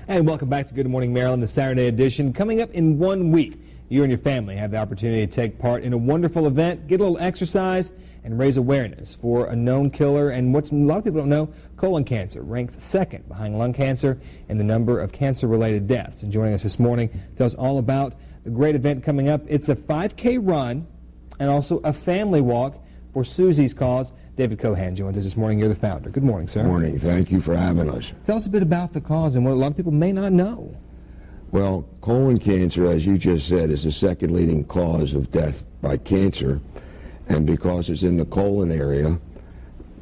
And welcome back to Good Morning Maryland, the Saturday edition. Coming up in 1 week, you and your family have the opportunity to take part in a wonderful event, get a little exercise, and raise awareness for a known killer. And what a lot of people don't know, colon cancer ranks second behind lung cancer in the number of cancer-related deaths. And joining us this morning to tell us all about the great event coming up. It's a 5K run and also a family walk for Susie's cause. David Cohan joins us this morning. You're the founder. Good morning, sir. Good morning. Thank you for having us. Tell us a bit about the cause and what a lot of people may not know. Well, colon cancer, as you just said, is the second leading cause of death by cancer. And because it's in the colon area,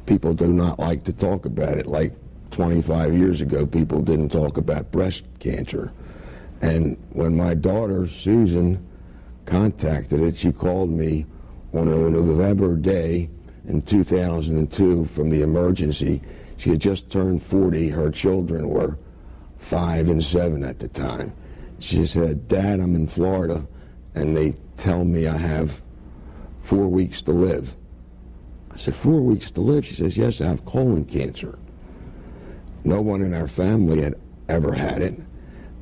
people do not like to talk about it. Like 25 years ago, people didn't talk about breast cancer. And when my daughter, Susan, contacted it, she called me on a November day in 2002 from the emergency. She had just turned 40. Her children were 5 and 7 at the time. She said, "Dad, I'm in Florida, and they tell me I have 4 weeks to live." I said, 4 weeks to live? She says, "Yes, I have colon cancer." No one in our family had ever had it,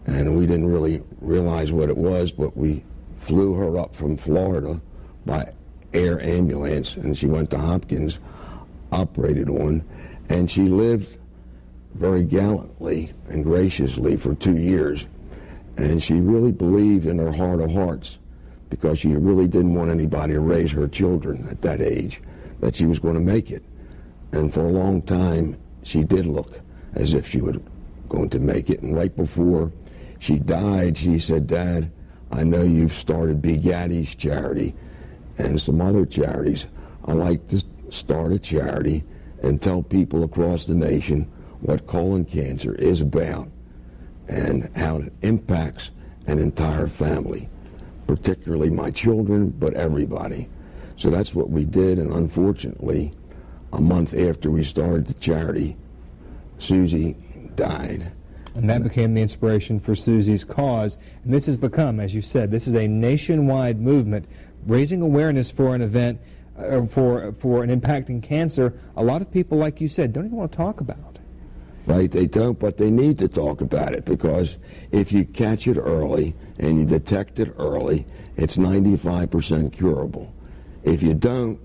and we didn't really realize what it was, but we flew her up from Florida by air ambulance, and she went to Hopkins, operated on, and she lived very gallantly and graciously for 2 years. And she really believed in her heart of hearts, because she really didn't want anybody to raise her children at that age, that she was going to make it. And for a long time, she did look as if she was going to make it. And right before she died, she said, "Dad, I know you've started Big Yaddy's charity and some other charities. I like to start a charity and tell people across the nation what colon cancer is about and how it impacts an entire family, particularly my children, but everybody." So that's what we did, and unfortunately, a month after we started the charity, Susie died. And that became the inspiration for Susie's cause. And this has become, as you said, this is a nationwide movement, raising awareness for an event, for an impacting cancer. A lot of people, like you said, don't even want to talk about. Right, they don't, but they need to talk about it, because if you catch it early and you detect it early, it's 95% curable. If you don't,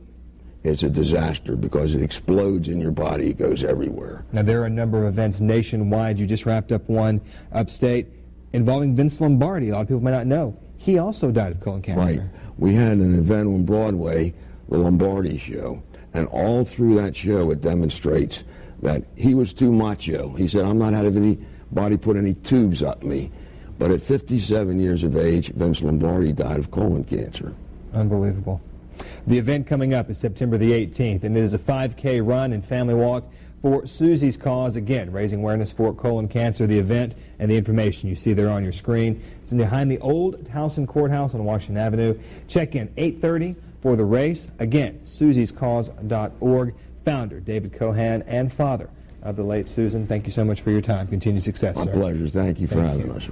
it's a disaster, because it explodes in your body. It goes everywhere. Now, there are a number of events nationwide. You just wrapped up one upstate involving Vince Lombardi. A lot of people may not know. He also died of colon cancer. Right. We had an event on Broadway, the Lombardi Show, and all through that show it demonstrates that he was too macho. He said, "I'm not having anybody put any tubes up me." But at 57 years of age, Vince Lombardi died of colon cancer. Unbelievable. The event coming up is September the 18th, and it is a 5K run and family walk for Susie's cause. Again, raising awareness for colon cancer. The event and the information you see there on your screen. It's behind the old Towson Courthouse on Washington Avenue. Check in 8:30 for the race. Again, susiescause.org. Founder David Cohan and father of the late Susan, thank you so much for your time. Continued success, sir. My pleasure. Thank you for having us.